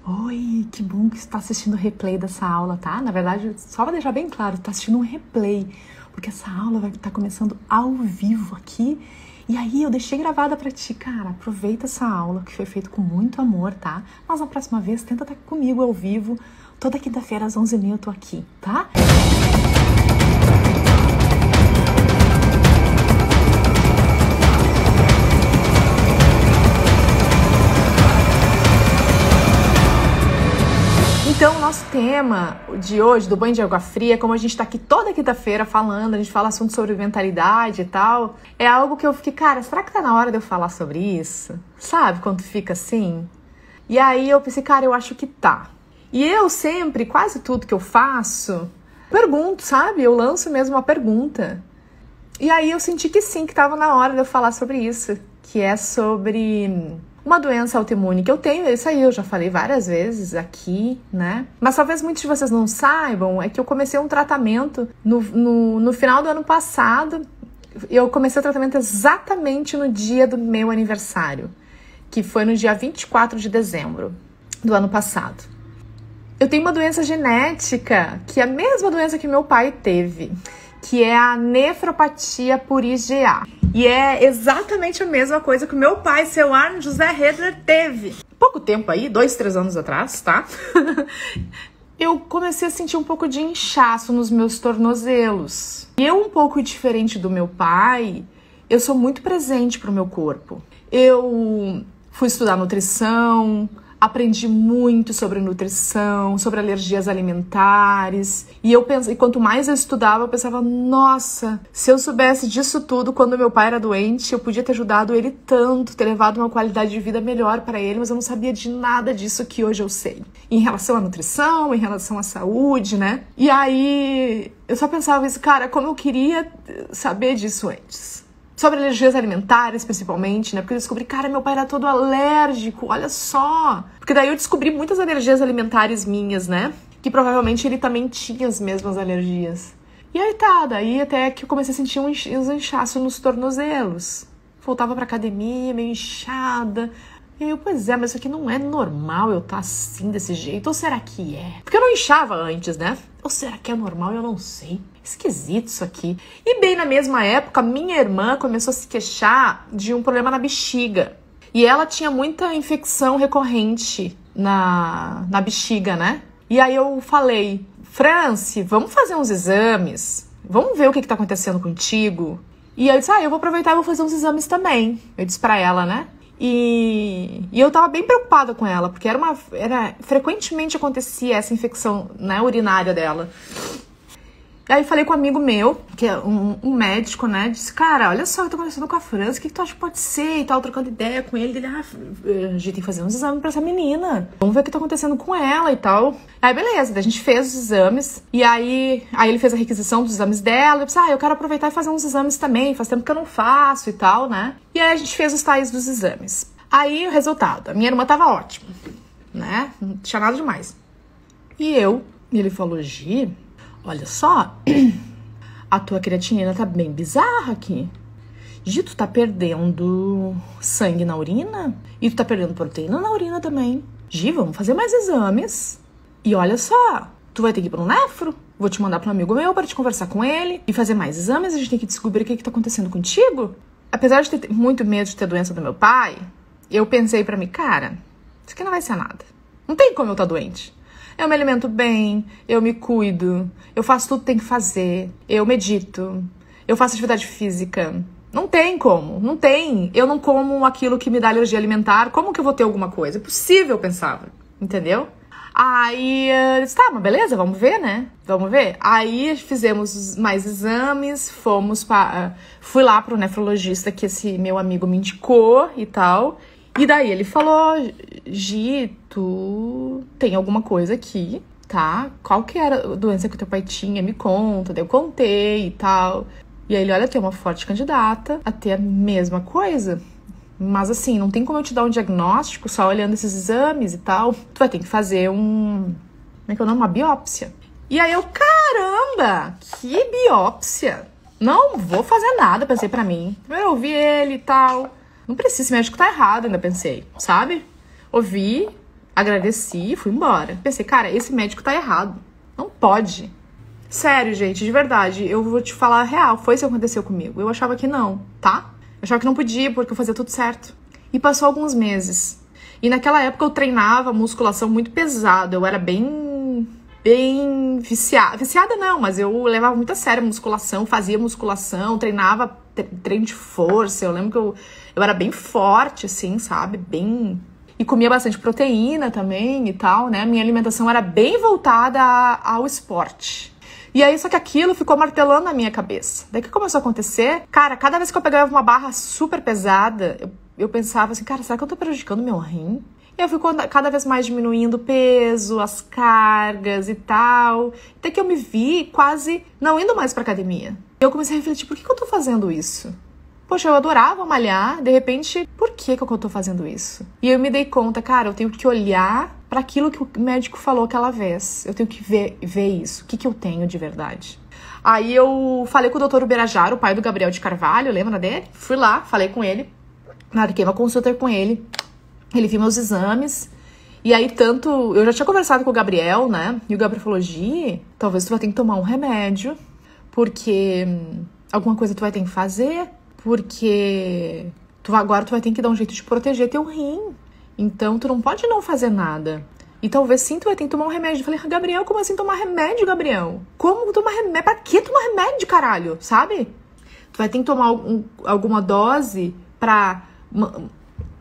Oi, que bom que você está assistindo o replay dessa aula, tá? Na verdade, só para deixar bem claro, tá assistindo um replay, porque essa aula vai estar começando ao vivo aqui. E aí eu deixei gravada para ti, cara. Aproveita essa aula que foi feita com muito amor, tá? Mas na próxima vez tenta estar comigo ao vivo. Toda quinta-feira às 11h30 eu tô aqui, tá? Então, o nosso tema de hoje, do banho de água fria, como a gente tá aqui toda quinta-feira falando, a gente fala assunto sobre mentalidade e tal, é algo que eu fiquei, cara, será que tá na hora de eu falar sobre isso? Sabe, quando fica assim? E aí eu pensei, cara, eu acho que tá. E eu sempre, quase tudo que eu faço, pergunto, sabe? Eu lanço mesmo uma pergunta. E aí eu senti que sim, que tava na hora de eu falar sobre isso, que é sobre uma doença autoimune que eu tenho. Isso aí eu já falei várias vezes aqui, né? Mas talvez muitos de vocês não saibam, é que eu comecei um tratamento no final do ano passado. Eu comecei o tratamento exatamente no dia do meu aniversário, que foi no dia 24 de dezembro do ano passado. Eu tenho uma doença genética, que é a mesma doença que meu pai teve, que é a nefropatia por IgA. E é exatamente a mesma coisa que o meu pai, seu Arno José Redler, teve. Pouco tempo aí, 2, 3 anos atrás, tá? Eu comecei a sentir um pouco de inchaço nos meus tornozelos. E eu, um pouco diferente do meu pai, eu sou muito presente pro meu corpo. Eu fui estudar nutrição, aprendi muito sobre nutrição, sobre alergias alimentares. E eu pensei, quanto mais eu estudava, eu pensava, nossa, se eu soubesse disso tudo quando meu pai era doente, eu podia ter ajudado ele tanto, ter levado uma qualidade de vida melhor para ele, mas eu não sabia de nada disso que hoje eu sei. Em relação à nutrição, em relação à saúde, né? E aí eu só pensava isso, cara, como eu queria saber disso antes. Sobre alergias alimentares, principalmente, né? Porque eu descobri, cara, meu pai era todo alérgico, olha só. Porque daí eu descobri muitas alergias alimentares minhas, né? Que provavelmente ele também tinha as mesmas alergias. E aí tá, daí até que eu comecei a sentir uns inchaços nos tornozelos. Voltava pra academia, meio inchada. E aí eu, pois é, mas isso aqui não é normal eu estar assim, desse jeito. Ou será que é? Porque eu não inchava antes, né? Ou será que é normal? Eu não sei. Esquisito isso aqui. E bem na mesma época, minha irmã começou a se queixar de um problema na bexiga. E ela tinha muita infecção recorrente na bexiga, né? E aí eu falei, Franci, vamos fazer uns exames. Vamos ver o que tá acontecendo contigo. E eu disse, eu vou aproveitar e vou fazer uns exames também. Eu disse pra ela, né? E eu tava bem preocupada com ela, porque frequentemente acontecia essa infecção, né, urinária dela. Aí falei com um amigo meu, que é um médico, né, disse, cara, olha só o que tá acontecendo com a França, o que tu acha que pode ser? E tal, trocando ideia com ele, a gente tem que fazer uns exames pra essa menina, vamos ver o que tá acontecendo com ela e tal. Aí beleza, a gente fez os exames, e aí ele fez a requisição dos exames dela, eu disse, eu quero aproveitar e fazer uns exames também, faz tempo que eu não faço e tal, né. E aí a gente fez os tais dos exames. Aí o resultado, a minha irmã tava ótima, né, não tinha nada demais. E ele falou, Gi, olha só, a tua creatinina tá bem bizarra aqui. Gi, tu tá perdendo sangue na urina? E tu tá perdendo proteína na urina também. Gi, vamos fazer mais exames. E olha só, tu vai ter que ir pra um nefro. Vou te mandar pra um amigo meu para te conversar com ele e fazer mais exames. A gente tem que descobrir o que tá acontecendo contigo. Apesar de ter muito medo de ter doença do meu pai, eu pensei pra mim, cara, isso aqui não vai ser nada. Não tem como eu estar doente. Eu me alimento bem, eu me cuido, eu faço tudo que tem que fazer, eu medito, eu faço atividade física. Não tem como, não tem. Eu não como aquilo que me dá alergia alimentar, como que eu vou ter alguma coisa? É possível, eu pensava, entendeu? Aí eu disse, tá, mas beleza, vamos ver, né? Vamos ver. Aí fizemos mais exames, fui lá pro nefrologista que esse meu amigo me indicou e tal. E daí ele falou, Gi, tu tem alguma coisa aqui, tá? Qual que era a doença que o teu pai tinha? Me conta. Daí eu contei e tal. E aí ele, olha, tem uma forte candidata a ter a mesma coisa. Mas assim, não tem como eu te dar um diagnóstico só olhando esses exames e tal. Tu vai ter que fazer como é que é o nome? Uma biópsia. E aí eu, caramba, que biópsia? Não vou fazer nada, pensei pra mim. Eu ouvi ele e tal. Não precisa, esse médico tá errado, ainda pensei, sabe? Ouvi, Agradeci e fui embora. Pensei, cara, esse médico tá errado. Não pode. Sério, gente, de verdade, eu vou te falar a real, foi isso que aconteceu comigo. Eu achava que não, tá? Eu achava que não podia, porque eu fazia tudo certo. E passou alguns meses. E naquela época eu treinava musculação muito pesado. Eu era bem viciada. Viciada não, mas eu levava muito a sério a musculação, fazia musculação, treinava treino de força. Eu lembro que eu era bem forte, assim, sabe? Bem... E comia bastante proteína também e tal, né? Minha alimentação era bem voltada ao esporte. E aí, só que aquilo ficou martelando na minha cabeça. Daí que começou a acontecer, cara, cada vez que eu pegava uma barra super pesada, eu pensava assim, cara, será que eu tô prejudicando meu rim? E eu fui cada vez mais diminuindo o peso, as cargas e tal. Até que eu me vi quase não indo mais pra academia. E eu comecei a refletir, por que eu tô fazendo isso? Poxa, eu adorava malhar, de repente, por que eu tô fazendo isso? E eu me dei conta, cara, eu tenho que olhar para aquilo que o médico falou aquela vez. Eu tenho que ver isso. O que eu tenho de verdade? Aí eu falei com o Dr. Ubirajara, o pai do Gabriel de Carvalho, lembra dele? Fui lá, falei com ele, marquei uma consulta com ele. Ele viu meus exames. E aí, eu já tinha conversado com o Gabriel, né? E o Gabriel falou, Gi, talvez tu vai ter que tomar um remédio, porque alguma coisa tu vai ter que fazer, porque agora tu vai ter que dar um jeito de proteger teu rim. Então, tu não pode não fazer nada. E talvez sim, tu vai ter que tomar um remédio. Eu falei, Gabriel, como assim tomar remédio, Gabriel? Como tomar remédio? Pra que tomar remédio, caralho? Sabe? Tu vai ter que tomar alguma dose pra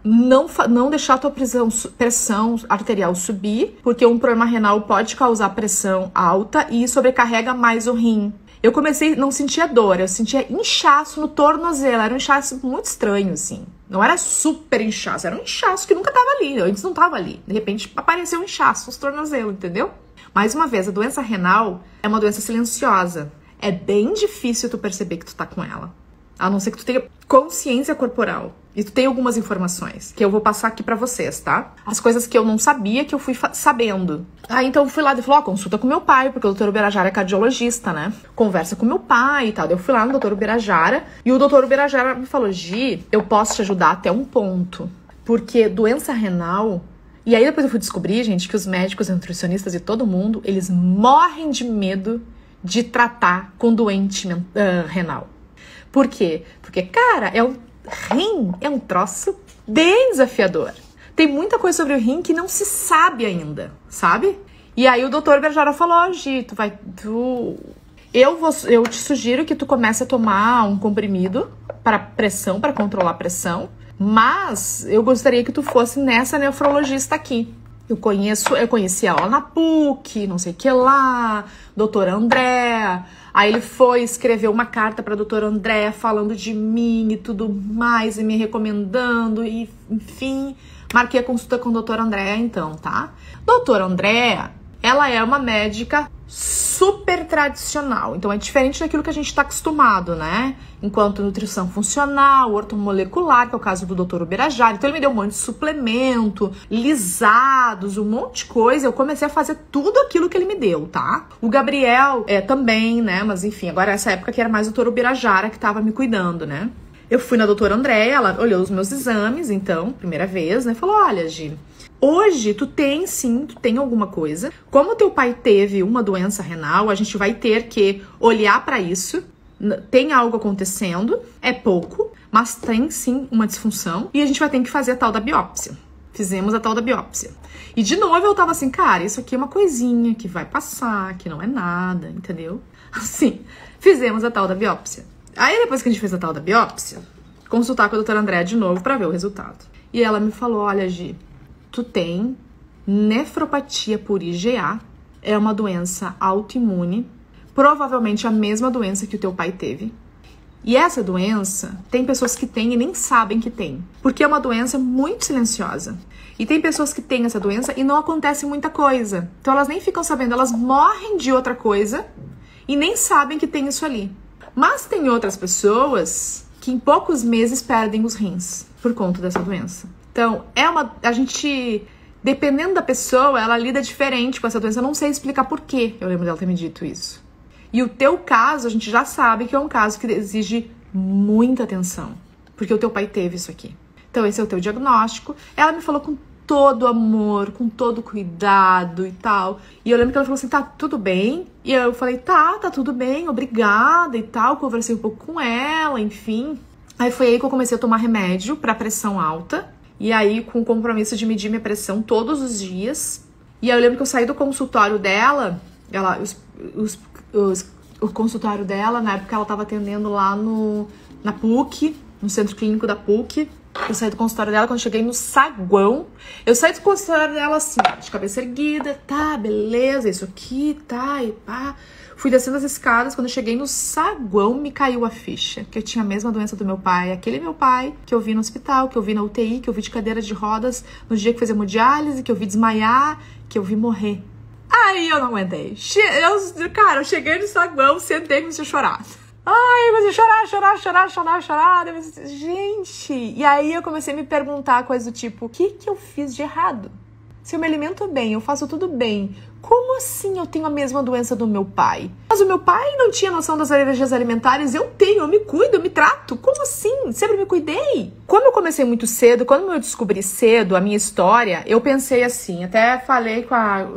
não deixar a tua pressão arterial subir, porque um problema renal pode causar pressão alta e sobrecarrega mais o rim. Eu comecei, não sentia dor, eu sentia inchaço no tornozelo, era um inchaço muito estranho, assim. Não era super inchaço, era um inchaço que nunca tava ali, antes não tava ali. De repente apareceu um inchaço nos tornozelos, entendeu? Mais uma vez, a doença renal é uma doença silenciosa. É bem difícil tu perceber que tu tá com ela. A não ser que tu tenha consciência corporal. E tu tem algumas informações que eu vou passar aqui pra vocês, tá? As coisas que eu não sabia, que eu fui sabendo. Aí então eu fui lá e falei, consulta com meu pai, porque o Dr. Ubirajara é cardiologista, né? Conversa com meu pai e tal. Eu fui lá no Dr. Ubirajara e o Dr. Ubirajara me falou, Gi, eu posso te ajudar até um ponto. Porque doença renal... E aí depois eu fui descobrir, gente, que os médicos, nutricionistas e todo mundo, eles morrem de medo de tratar com doente renal. Por quê? Porque, cara, rim é um troço bem desafiador. Tem muita coisa sobre o rim que não se sabe ainda, sabe? E aí o doutor Berjara falou, Gi, eu te sugiro que tu comece a tomar um comprimido para pressão, para controlar a pressão, mas eu gostaria que tu fosse nessa nefrologista aqui. Eu conheci ela na PUC, não sei o que lá, doutora André. Aí ele foi escrever uma carta para a doutora André falando de mim e tudo mais, e me recomendando, e enfim, marquei a consulta com a doutora André então, tá? Doutora André, ela é uma médica super tradicional, então é diferente daquilo que a gente tá acostumado, né? Enquanto nutrição funcional, ortomolecular, que é o caso do Dr. Ubirajara, então ele me deu um monte de suplemento, lisados, um monte de coisa, eu comecei a fazer tudo aquilo que ele me deu, tá? O Gabriel também, né? Mas enfim, agora essa época que era mais o Dr. Ubirajara que tava me cuidando, né? Eu fui na doutora André, ela olhou os meus exames, então, primeira vez, né? Falou, olha, Gi, hoje tu tem alguma coisa. Como teu pai teve uma doença renal, a gente vai ter que olhar pra isso. Tem algo acontecendo, é pouco, mas tem sim uma disfunção. E a gente vai ter que fazer a tal da biópsia. Fizemos a tal da biópsia. E de novo eu tava assim, cara, isso aqui é uma coisinha que vai passar, que não é nada, entendeu? Assim, fizemos a tal da biópsia. Aí depois que a gente fez a tal da biópsia, consultar com a doutora André de novo pra ver o resultado. E ela me falou, olha, Gi, tu tem nefropatia por IgA, é uma doença autoimune, provavelmente a mesma doença que o teu pai teve. E essa doença, tem pessoas que têm e nem sabem que tem, porque é uma doença muito silenciosa. E tem pessoas que têm essa doença e não acontece muita coisa. Então elas nem ficam sabendo, elas morrem de outra coisa e nem sabem que tem isso ali. Mas tem outras pessoas que em poucos meses perdem os rins por conta dessa doença. Então, a gente, dependendo da pessoa, ela lida diferente com essa doença. Eu não sei explicar por quê, eu lembro dela ter me dito isso. E o teu caso, a gente já sabe que é um caso que exige muita atenção, porque o teu pai teve isso aqui. Então, esse é o teu diagnóstico. Ela me falou com todo amor, com todo cuidado e tal. E eu lembro que ela falou assim, tá tudo bem? E eu falei, tá tudo bem, obrigada e tal. Conversei um pouco com ela, enfim. Aí foi aí que eu comecei a tomar remédio pra pressão alta. E aí com o compromisso de medir minha pressão todos os dias. E aí eu lembro que eu saí do consultório dela, o consultório dela, na época ela tava atendendo lá na PUC, no centro clínico da PUC. Eu saí do consultório dela, quando eu cheguei no saguão, eu saí do consultório dela assim, de cabeça erguida, tá, beleza, isso aqui, tá, e pá. Fui descendo as escadas, quando eu cheguei no saguão, me caiu a ficha, que eu tinha a mesma doença do meu pai, aquele meu pai que eu vi no hospital, que eu vi na UTI, que eu vi de cadeira de rodas no dia que fez hemodiálise, que eu vi desmaiar, que eu vi morrer. Aí eu não aguentei. Cara, eu cheguei no saguão, sentei e comecei a chorar. Ai, eu comecei a chorar. Gente, e aí eu comecei a me perguntar coisas do tipo, o que eu fiz de errado? Se eu me alimento bem, eu faço tudo bem, como assim eu tenho a mesma doença do meu pai? Mas o meu pai não tinha noção das alergias alimentares, eu tenho, eu me cuido, eu me trato. Como assim? Sempre me cuidei. Como eu comecei muito cedo, quando eu descobri cedo a minha história, eu pensei assim, até falei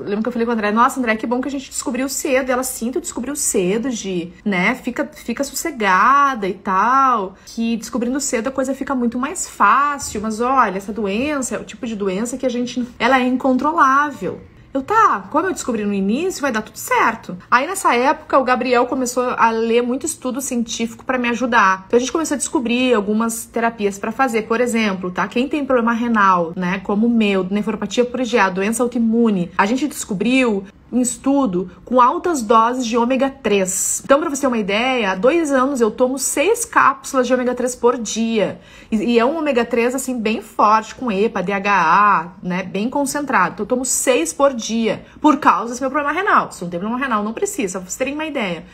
lembro que eu falei com a André, nossa, André, que bom que a gente descobriu cedo. E ela, sim, tu descobriu cedo, Gi, né? Fica sossegada e tal, que descobrindo cedo a coisa fica muito mais fácil. Mas olha, essa doença é o tipo de doença que ela é incontrolável. Como eu descobri no início, vai dar tudo certo. Aí nessa época o Gabriel começou a ler muito estudo científico pra me ajudar. Então a gente começou a descobrir algumas terapias pra fazer. Por exemplo, tá? Quem tem problema renal, né? Como o meu, nefropatia por IgA, doença autoimune, a gente descobriu um estudo com altas doses de ômega 3. Então, pra você ter uma ideia, há 2 anos eu tomo 6 cápsulas de ômega 3 por dia. E é um ômega 3, assim, bem forte, com EPA, DHA, né, bem concentrado. Então, eu tomo 6 por dia, por causa desse meu problema renal. Se não tem problema renal, não precisa, pra vocês terem uma ideia.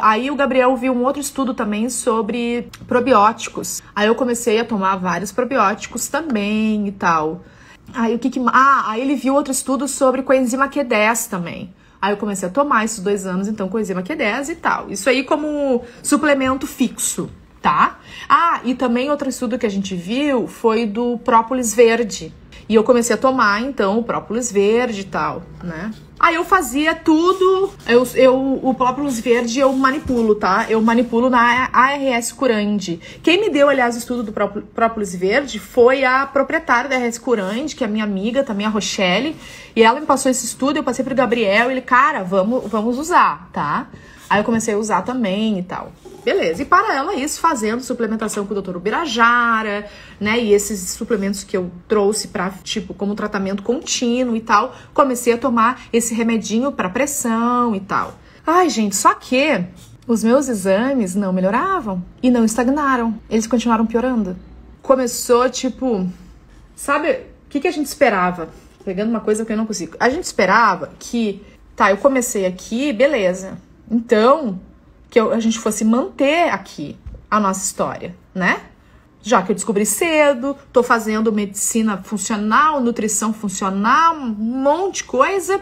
Aí o Gabriel viu um outro estudo também sobre probióticos. Aí eu comecei a tomar vários probióticos também e tal. Aí aí ele viu outro estudo sobre coenzima Q10 também. Aí eu comecei a tomar esses 2 anos, então, coenzima Q10 e tal. Isso aí como suplemento fixo, tá? E também outro estudo que a gente viu foi do própolis verde. E eu comecei a tomar, então, o própolis verde e tal, né? Aí eu fazia tudo, o própolis verde eu manipulo, tá? Eu manipulo na ARS Curandi. Quem me deu, aliás, o estudo do própolis verde foi a proprietária da ARS Curandi, que é minha amiga também, a Rochelle. E ela me passou esse estudo, eu passei pro Gabriel e ele, cara, vamos usar, tá? Aí eu comecei a usar também e tal. Beleza, e para ela isso, fazendo suplementação com o Dr. Ubirajara, né, e esses suplementos que eu trouxe pra, tipo, como tratamento contínuo e tal, comecei a tomar esse remedinho pra pressão e tal. Ai, gente, só que os meus exames não melhoravam e não estagnaram, eles continuaram piorando. Começou, tipo, sabe, o que a gente esperava? Pegando uma coisa que eu não consigo. A gente esperava que, tá, eu comecei aqui, beleza, então que a gente fosse manter aqui a nossa história, né? Já que eu descobri cedo, tô fazendo medicina funcional, nutrição funcional, um monte de coisa.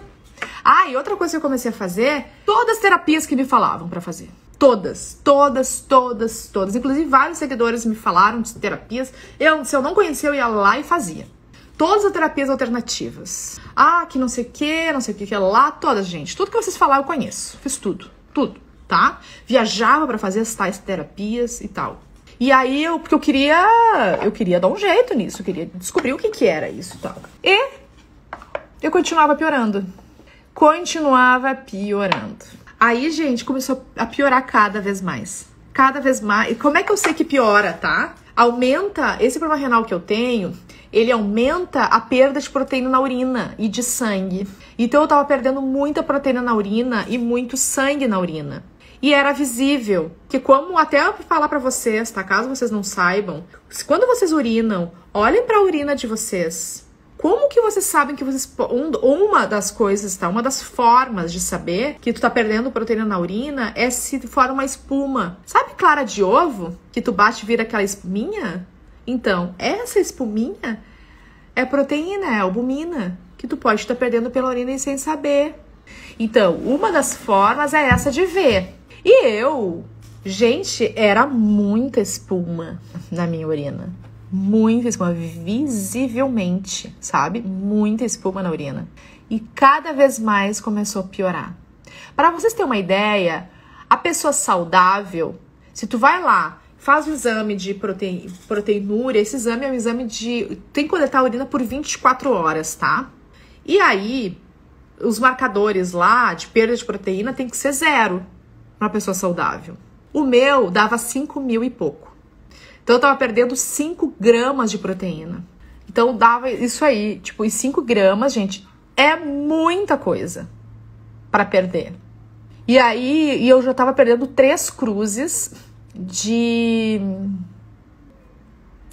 E outra coisa que eu comecei a fazer, todas as terapias que me falavam pra fazer. Todas. Inclusive, vários seguidores me falaram de terapias. Se eu não conhecia, eu ia lá e fazia. Todas as terapias alternativas. Que não sei o que lá, todas, gente. Tudo que vocês falaram eu conheço. Fiz tudo. Tá? Viajava pra fazer as tais terapias e tal. E aí, porque eu queria dar um jeito nisso, eu queria descobrir o que era isso e tal. E eu continuava piorando. Aí, gente, começou a piorar cada vez mais. E como é que eu sei que piora, tá? Aumenta, esse problema renal que eu tenho, ele aumenta a perda de proteína na urina e de sangue. Então eu tava perdendo muita proteína na urina e muito sangue na urina. E era visível, que como até eu falar pra vocês, tá? Caso vocês não saibam, quando vocês urinam, olhem pra urina de vocês. Como que vocês sabem que vocês... Uma das coisas, tá? Uma das formas de saber que tu tá perdendo proteína na urina é se forma uma espuma. Sabe clara de ovo? Que tu bate e vira aquela espuminha? Então, essa espuminha é proteína, é albumina, que tu pode estar perdendo pela urina e sem saber. Então, uma das formas é essa de ver. E gente, era muita espuma na minha urina. Muita espuma, visivelmente, sabe? Muita espuma na urina. E cada vez mais começou a piorar. Para vocês terem uma ideia, a pessoa saudável, se tu vai lá, faz o exame de proteinúria, esse exame é um exame de... tem que coletar a urina por 24 horas, tá? E aí, os marcadores lá de perda de proteína tem que ser 0 para uma pessoa saudável. O meu dava 5.000 e pouco. Então eu tava perdendo 5 gramas de proteína. Então dava isso aí, tipo, e 5 gramas, gente, é muita coisa para perder. E aí, eu já tava perdendo 3 cruzes de...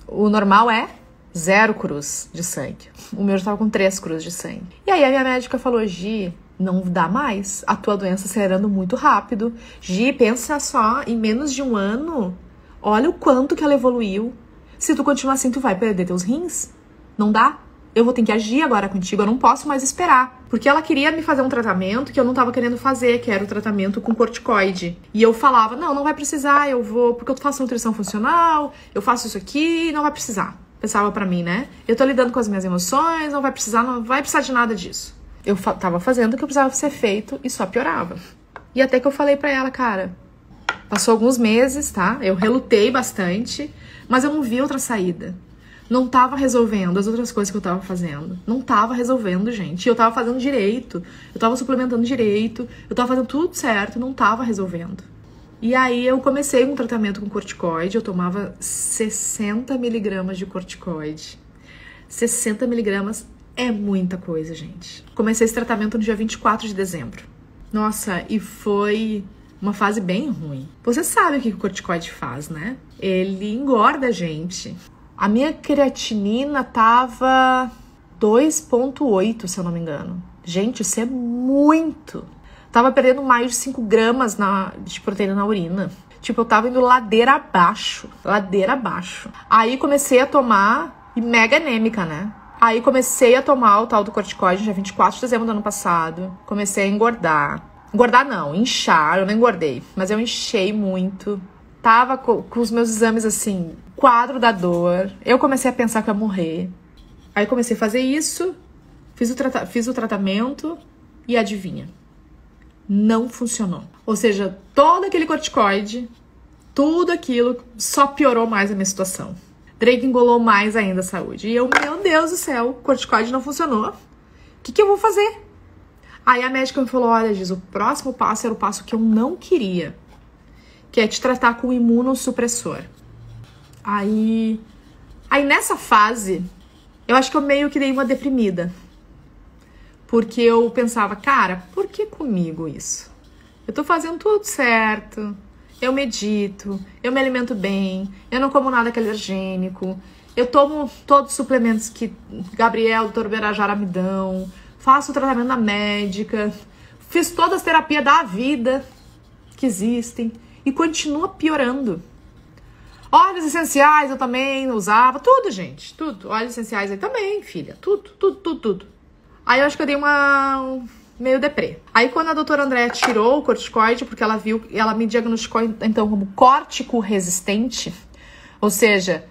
O normal é 0 cruz de sangue. O meu já tava com 3 cruzes de sangue. E aí a minha médica falou, Gi, não dá mais. A tua doença acelerando muito rápido. Gi, pensa só, em menos de 1 ano, olha o quanto que ela evoluiu. Se tu continuar assim, tu vai perder teus rins. Não dá. Eu vou ter que agir agora contigo, eu não posso mais esperar. Porque ela queria me fazer um tratamento que eu não tava querendo fazer, que era o tratamento com corticoide. E eu falava, não vai precisar, eu vou... Porque eu faço nutrição funcional, eu faço isso aqui, não vai precisar. Pensava pra mim, né? Eu tô lidando com as minhas emoções, não vai precisar de nada disso. Eu tava fazendo o que precisava ser feito e só piorava. E até que eu falei pra ela, cara, passou alguns meses, tá? Eu relutei bastante, mas eu não vi outra saída. Não tava resolvendo as outras coisas que eu tava fazendo. Não tava resolvendo, gente. E eu tava fazendo direito, eu tava suplementando direito, eu tava fazendo tudo certo, não tava resolvendo. E aí eu comecei um tratamento com corticoide, eu tomava 60 miligramas de corticoide. 60 miligramas é muita coisa, gente. Comecei esse tratamento no dia 24 de dezembro. Nossa, e foi uma fase bem ruim. Você sabe o que o corticoide faz, né? Ele engorda a gente. A minha creatinina tava 2,8, se eu não me engano. Gente, isso é muito. Tava perdendo mais de 5 gramas de proteína na urina. Tipo, eu tava indo ladeira abaixo. Ladeira abaixo. Aí comecei a tomar, e mega anêmica, né? Aí comecei a tomar o tal do corticoide, dia 24 de dezembro do ano passado. Comecei a engordar. Engordar não, inchar. Eu não engordei, mas eu inchei muito. Tava com os meus exames assim, quadro da dor. Eu comecei a pensar que eu ia morrer. Aí comecei a fazer isso, fiz o tratamento e adivinha? Não funcionou. Ou seja, todo aquele corticoide, tudo aquilo só piorou mais a minha situação. Drake engolou mais ainda a saúde. E eu, meu Deus do céu, o corticoide não funcionou. O que eu vou fazer? Aí a médica me falou, olha, Giz, o próximo passo era o passo que eu não queria, que é te tratar com imunossupressor. Aí nessa fase, eu acho que eu meio que dei uma deprimida. Porque eu pensava, cara, por que comigo isso? Eu tô fazendo tudo certo, eu medito, eu me alimento bem, eu não como nada que é alergênico, eu tomo todos os suplementos que Gabriel, Dr. Berajara me dão, faço o tratamento na médica, fiz todas as terapias da vida que existem e continua piorando. Óleos essenciais eu também usava, tudo, gente, tudo. Óleos essenciais aí também, filha, tudo. Aí eu acho que eu dei uma meio deprê. Aí quando a doutora Andréa tirou o corticoide, porque ela viu, ela me diagnosticou então como córtico resistente, ou seja,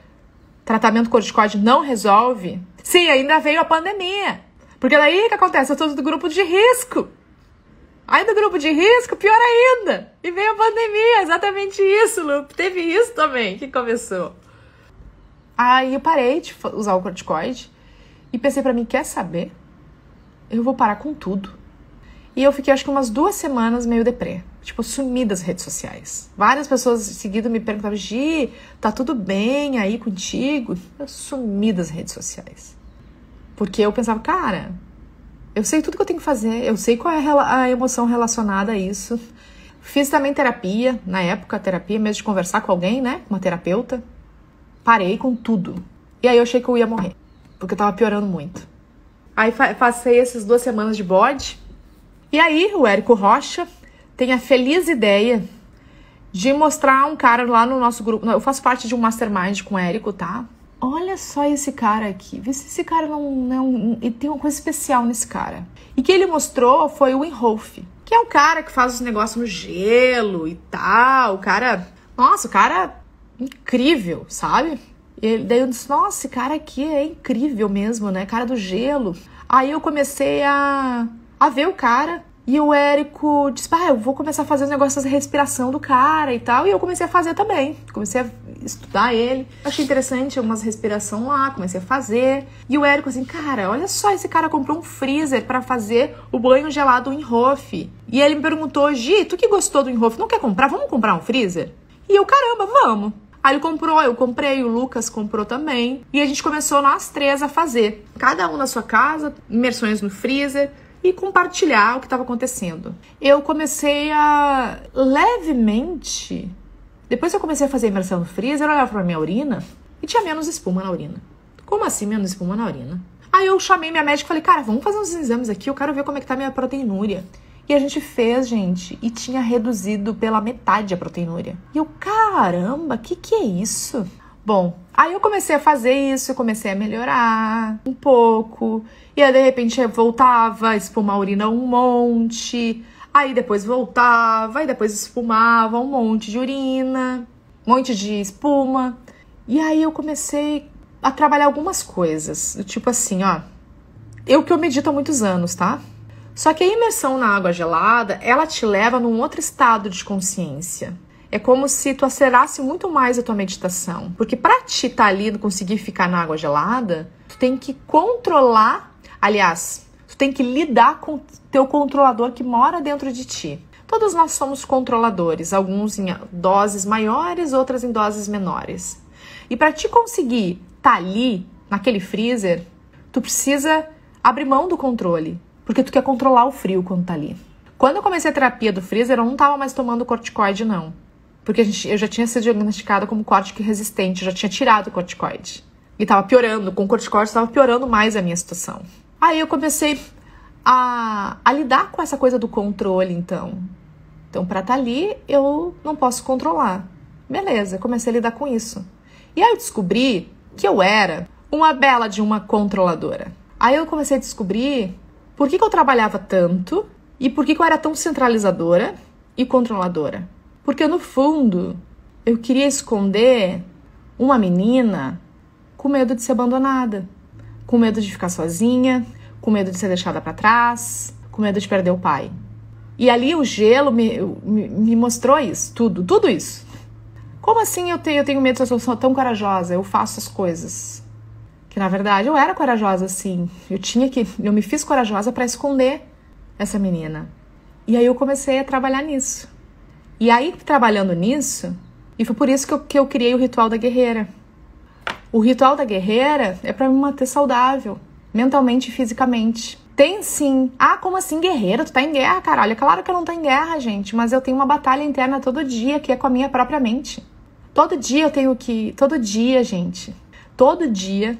tratamento corticoide não resolve. Sim, ainda veio a pandemia. Porque daí o que acontece? Eu tô do grupo de risco. Aí do grupo de risco, pior ainda. E veio a pandemia, exatamente isso, Lu. Teve isso também que começou. Aí eu parei de usar o corticoide e pensei pra mim, quer saber? Eu vou parar com tudo. E eu fiquei acho que umas 2 semanas meio deprê. Tipo, sumi das redes sociais. Várias pessoas seguidas me perguntavam, Gi, tá tudo bem aí contigo? Eu sumi das redes sociais. Porque eu pensava, cara, eu sei tudo que eu tenho que fazer, eu sei qual é a emoção relacionada a isso. Fiz também terapia, na época, terapia mesmo de conversar com alguém, né? Uma terapeuta. Parei com tudo. E aí eu achei que eu ia morrer, porque eu tava piorando muito. Aí passei essas 2 semanas de bode. E aí o Érico Rocha tem a feliz ideia de mostrar um cara lá no nosso grupo. Eu faço parte de um mastermind com o Érico, tá? Olha só esse cara aqui. Vê se esse cara não tem uma coisa especial nesse cara. E que ele mostrou foi o Wim Hof, que é um cara que faz os negócios no gelo e tal. O cara... Nossa, o cara incrível, sabe? E daí eu disse, nossa, esse cara aqui é incrível mesmo, né? Cara do gelo. Aí eu comecei a ver o cara. E o Érico disse, eu vou começar a fazer os negócios de respiração do cara e tal. E eu comecei a fazer também. Comecei a estudar ele. Achei interessante algumas respirações lá, comecei a fazer. E o Érico assim, cara, olha só, esse cara comprou um freezer pra fazer o banho gelado Wim-Hof. E ele me perguntou, Gi, tu que gostou do Wim-Hof, não quer comprar? Vamos comprar um freezer? E eu, caramba, vamos. Aí ele comprou, eu comprei, o Lucas comprou também. E a gente começou nós três a fazer. Cada um na sua casa, imersões no freezer. E compartilhar o que estava acontecendo. Eu comecei a levemente... Depois que eu comecei a fazer imersão no freezer, eu olhava pra minha urina e tinha menos espuma na urina. Como assim menos espuma na urina? Aí eu chamei minha médica e falei, cara, vamos fazer uns exames aqui, eu quero ver como é que tá minha proteinúria. E a gente fez, gente, e tinha reduzido pela metade a proteinúria. E eu, caramba, que é isso? Bom, aí eu comecei a fazer isso, eu comecei a melhorar um pouco. E aí, de repente, eu voltava a espumar a urina um monte. Aí depois voltava, aí depois espumava um monte de urina, um monte de espuma. E aí eu comecei a trabalhar algumas coisas. Tipo assim, ó. Eu medito há muitos anos, tá? Só que a imersão na água gelada, ela te leva num outro estado de consciência. É como se tu acelerasse muito mais a tua meditação. Porque pra te estar ali e conseguir ficar na água gelada, tu tem que controlar, aliás, tu tem que lidar com o teu controlador que mora dentro de ti. Todos nós somos controladores, alguns em doses maiores, outras em doses menores. E para te conseguir estar ali, naquele freezer, tu precisa abrir mão do controle, porque tu quer controlar o frio quando tá ali. Quando eu comecei a terapia do freezer, eu não tava mais tomando corticoide, não. Porque eu já tinha sido diagnosticada como córtico resistente, eu já tinha tirado o corticoide. E tava piorando, com o corticoide tava piorando mais a minha situação. Aí eu comecei a lidar com essa coisa do controle, então. Então, pra estar ali, eu não posso controlar. Beleza, comecei a lidar com isso. E aí eu descobri que eu era uma bela de uma controladora. Aí eu comecei a descobrir por que eu trabalhava tanto e por que eu era tão centralizadora e controladora. Porque, no fundo, eu queria esconder uma menina com medo de ser abandonada, com medo de ficar sozinha, com medo de ser deixada para trás, com medo de perder o pai. E ali o gelo me mostrou isso, tudo isso. Como assim eu tenho medo de ser tão corajosa? Eu faço as coisas. Que, na verdade, eu era corajosa, sim. Eu me fiz corajosa para esconder essa menina. E aí eu comecei a trabalhar nisso. E aí, trabalhando nisso, e foi por isso que eu criei o Ritual da Guerreira. O Ritual da Guerreira é para me manter saudável, mentalmente e fisicamente. Tem sim. Ah, como assim guerreira? Tu tá em guerra, caralho. É claro que eu não tô em guerra, gente, mas eu tenho uma batalha interna todo dia, que é com a minha própria mente. Todo dia, gente, todo dia,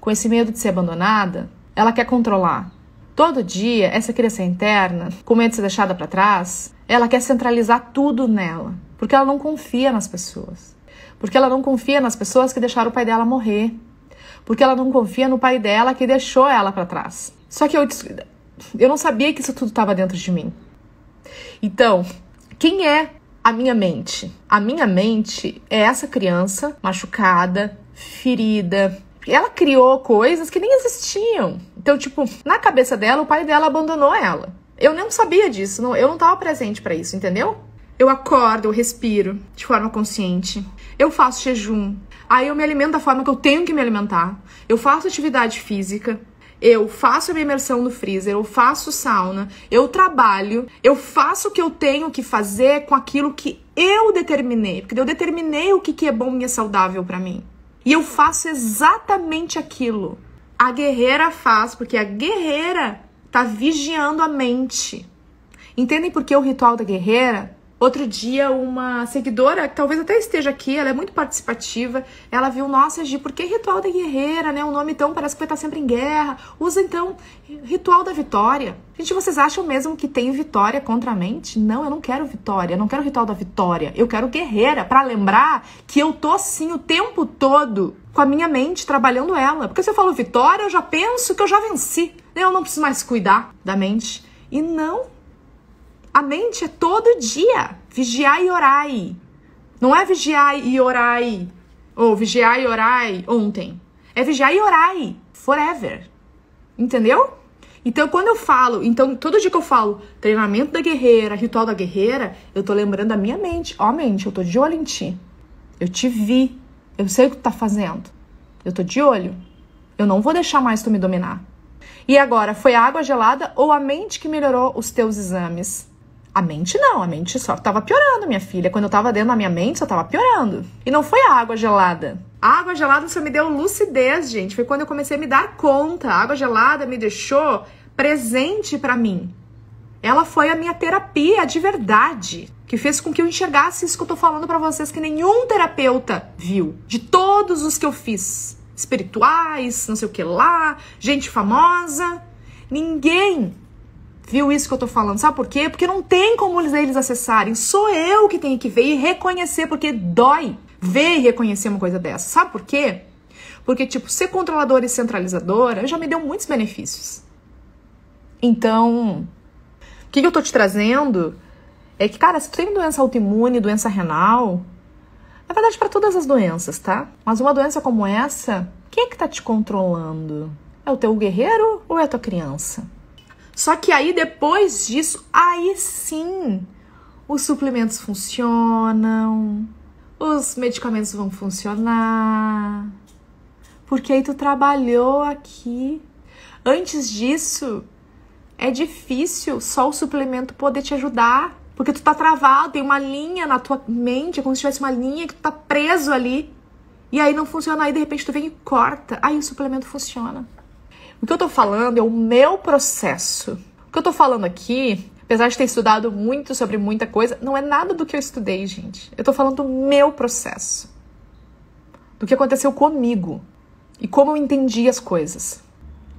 com esse medo de ser abandonada, ela quer controlar. Todo dia, essa criança interna, com medo de ser deixada para trás, ela quer centralizar tudo nela, porque ela não confia nas pessoas. Porque ela não confia nas pessoas que deixaram o pai dela morrer. Porque ela não confia no pai dela que deixou ela para trás. Só que eu não sabia que isso tudo estava dentro de mim. Então, quem é a minha mente? A minha mente é essa criança machucada, ferida. Ela criou coisas que nem existiam. Então, tipo, na cabeça dela, o pai dela abandonou ela. Eu não sabia disso, eu não estava presente para isso, entendeu? Eu acordo, eu respiro de forma consciente. Eu faço jejum. Aí eu me alimento da forma que eu tenho que me alimentar. Eu faço atividade física. Eu faço a minha imersão no freezer. Eu faço sauna. Eu trabalho. Eu faço o que eu tenho que fazer com aquilo que eu determinei. Porque eu determinei o que é bom e é saudável para mim. E eu faço exatamente aquilo. A guerreira faz, porque a guerreira tá vigiando a mente. Entendem por que o Ritual da Guerreira? Outro dia, uma seguidora, que talvez até esteja aqui, ela é muito participativa, ela viu, nossa, Gi, por que Ritual da Guerreira, né? O nome então parece que vai estar sempre em guerra. Usa então Ritual da Vitória. Gente, vocês acham mesmo que tem vitória contra a mente? Não, eu não quero vitória, eu não quero Ritual da Vitória. Eu quero guerreira, pra lembrar que eu tô sim o tempo todo com a minha mente, trabalhando ela. Porque se eu falo vitória, eu já penso que eu já venci. Eu não preciso mais cuidar da mente. E não. A mente é todo dia. Vigiai e orai. Não é vigiai e orai Ou vigiai e orai ontem. É vigiai e orai forever. Entendeu? Então, quando eu falo, todo dia que eu falo treinamento da guerreira, ritual da guerreira, eu tô lembrando da minha mente. Ó, mente, eu tô de olho em ti. Eu te vi. Eu sei o que tu tá fazendo. Eu tô de olho. Eu não vou deixar mais tu me dominar. E agora, foi a água gelada ou a mente que melhorou os teus exames? A mente não, a mente só tava piorando, minha filha. Quando eu tava dentro da minha mente, só tava piorando. E não foi a água gelada. A água gelada só me deu lucidez, gente. Foi quando eu comecei a me dar conta. A água gelada me deixou presente pra mim. Ela foi a minha terapia de verdade, que fez com que eu enxergasse isso que eu tô falando pra vocês, que nenhum terapeuta viu. De todos os que eu fiz. Espirituais, não sei o que lá, gente famosa. Ninguém viu isso que eu tô falando. Sabe por quê? Porque não tem como eles acessarem. Sou eu que tenho que ver e reconhecer, porque dói ver e reconhecer uma coisa dessa. Sabe por quê? Porque, tipo, ser controladora e centralizadora já me deu muitos benefícios. Então, o que eu tô te trazendo é que, cara, se tu tem doença autoimune, doença renal, na verdade, para todas as doenças, tá? Mas uma doença como essa, quem é que tá te controlando? É o teu guerreiro ou é a tua criança? Só que aí, depois disso, aí sim, os suplementos funcionam, os medicamentos vão funcionar, porque aí tu trabalhou aqui. Antes disso, é difícil só o suplemento poder te ajudar, porque tu tá travado, tem uma linha na tua mente, é como se tivesse uma linha que tu tá preso ali, e aí não funciona, aí de repente tu vem e corta, aí o suplemento funciona. O que eu tô falando é o meu processo. O que eu tô falando aqui, apesar de ter estudado muito sobre muita coisa, não é nada do que eu estudei, gente. Eu tô falando do meu processo. Do que aconteceu comigo. E como eu entendi as coisas.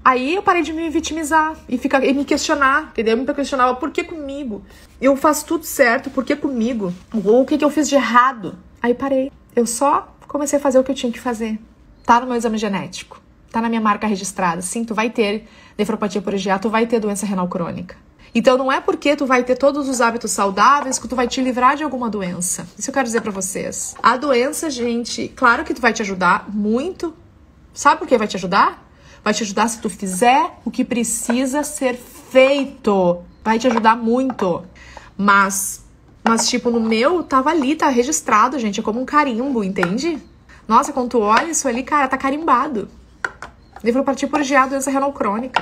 Aí eu parei de me vitimizar e me questionar, entendeu? Eu me questionava, por que comigo? Eu faço tudo certo, por que comigo? Ou o que eu fiz de errado? Aí parei. Eu só comecei a fazer o que eu tinha que fazer. Tá no meu exame genético. Tá na minha marca registrada. Sim, tu vai ter nefropatia por IgA, tu vai ter doença renal crônica. Então não é porque tu vai ter todos os hábitos saudáveis que tu vai te livrar de alguma doença. Isso eu quero dizer pra vocês. A doença, gente, claro que tu vai te ajudar muito. Sabe por que vai te ajudar? Vai te ajudar se tu fizer o que precisa ser feito. Vai te ajudar muito. Mas tipo, no meu, tava ali, tá registrado, gente. É como um carimbo, entende? Nossa, quando tu olha isso ali, cara, tá carimbado. Nefropatia por IgA, doença renal crônica.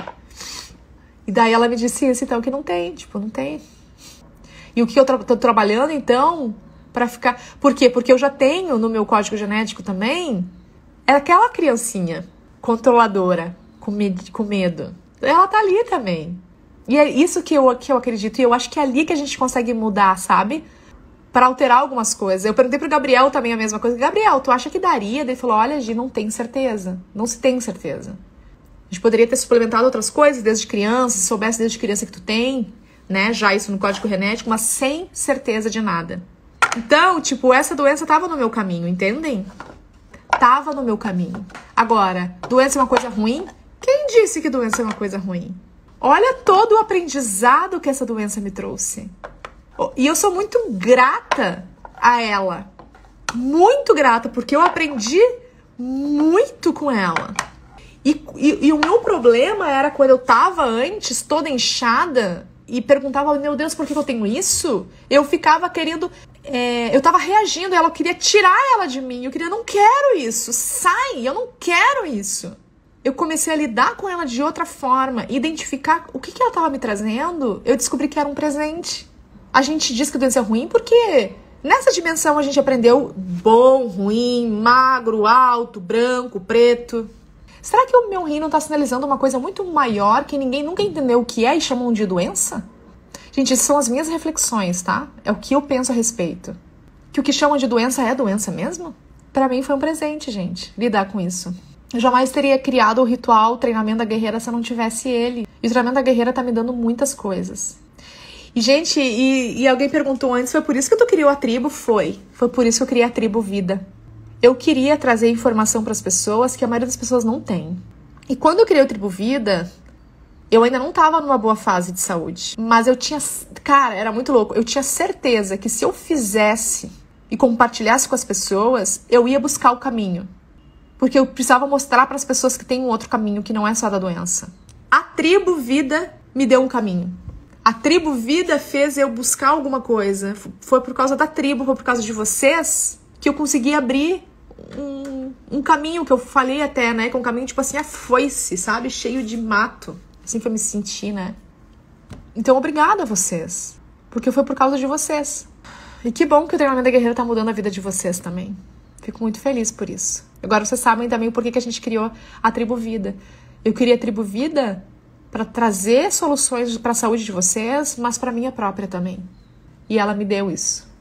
E daí ela me disse isso, então, que não tem. Tipo, não tem. E o que eu tô trabalhando, então, pra ficar... Por quê? Porque eu já tenho no meu código genético também, é aquela criancinha controladora, com medo. Ela tá ali também. E é isso que eu acredito. E eu acho que é ali que a gente consegue mudar, sabe? Pra alterar algumas coisas. Eu perguntei pro Gabriel também a mesma coisa. Gabriel, tu acha que daria? Daí ele falou, olha, Gi, não tem certeza. Não se tem certeza. A gente poderia ter suplementado outras coisas desde criança, se soubesse desde criança que tu tem, né? Já isso no código genético, mas sem certeza de nada. Então, tipo, essa doença tava no meu caminho, entendem? Tava no meu caminho. Agora, doença é uma coisa ruim? Quem disse que doença é uma coisa ruim? Olha todo o aprendizado que essa doença me trouxe. E eu sou muito grata a ela. Muito grata, porque eu aprendi muito com ela. E o meu problema era quando eu tava antes, toda inchada, e perguntava, meu Deus, por que eu tenho isso? Eu ficava querendo... eu tava reagindo, eu queria tirar ela de mim. Eu queria, não quero isso, sai, eu não quero isso. Eu comecei a lidar com ela de outra forma, identificar o que ela tava me trazendo. Eu descobri que era um presente. A gente diz que a doença é ruim porque nessa dimensão a gente aprendeu bom, ruim, magro, alto, branco, preto. Será que o meu rim não tá sinalizando uma coisa muito maior que ninguém nunca entendeu o que é e chamam de doença? Gente, essas são as minhas reflexões, tá? É o que eu penso a respeito. Que o que chamam de doença é doença mesmo? Pra mim foi um presente, gente, lidar com isso. Eu jamais teria criado o ritual, o treinamento da guerreira se eu não tivesse ele. E o treinamento da guerreira tá me dando muitas coisas. E, gente, e alguém perguntou antes, foi por isso que tu criou a tribo? Foi por isso que eu criei a tribo Vida. Eu queria trazer informação para as pessoas que a maioria das pessoas não tem. E quando eu criei o Tribo Vida, eu ainda não tava numa boa fase de saúde. Mas eu tinha... Cara, era muito louco. Eu tinha certeza que se eu fizesse e compartilhasse com as pessoas, eu ia buscar o caminho. Porque eu precisava mostrar para as pessoas que tem um outro caminho, que não é só da doença. A Tribo Vida me deu um caminho. A Tribo Vida fez eu buscar alguma coisa. Foi por causa da tribo, foi por causa de vocês que eu consegui abrir um caminho que eu falei até, né? Que é um caminho tipo assim, a foice, sabe? Cheio de mato. Assim que eu me senti, né? Então, obrigada a vocês. Porque foi por causa de vocês. E que bom que o treinamento da guerreira tá mudando a vida de vocês também. Fico muito feliz por isso. Agora vocês sabem também o porquê que a gente criou a Tribo Vida. Eu queria a Tribo Vida para trazer soluções para a saúde de vocês, mas para minha própria também. E ela me deu isso.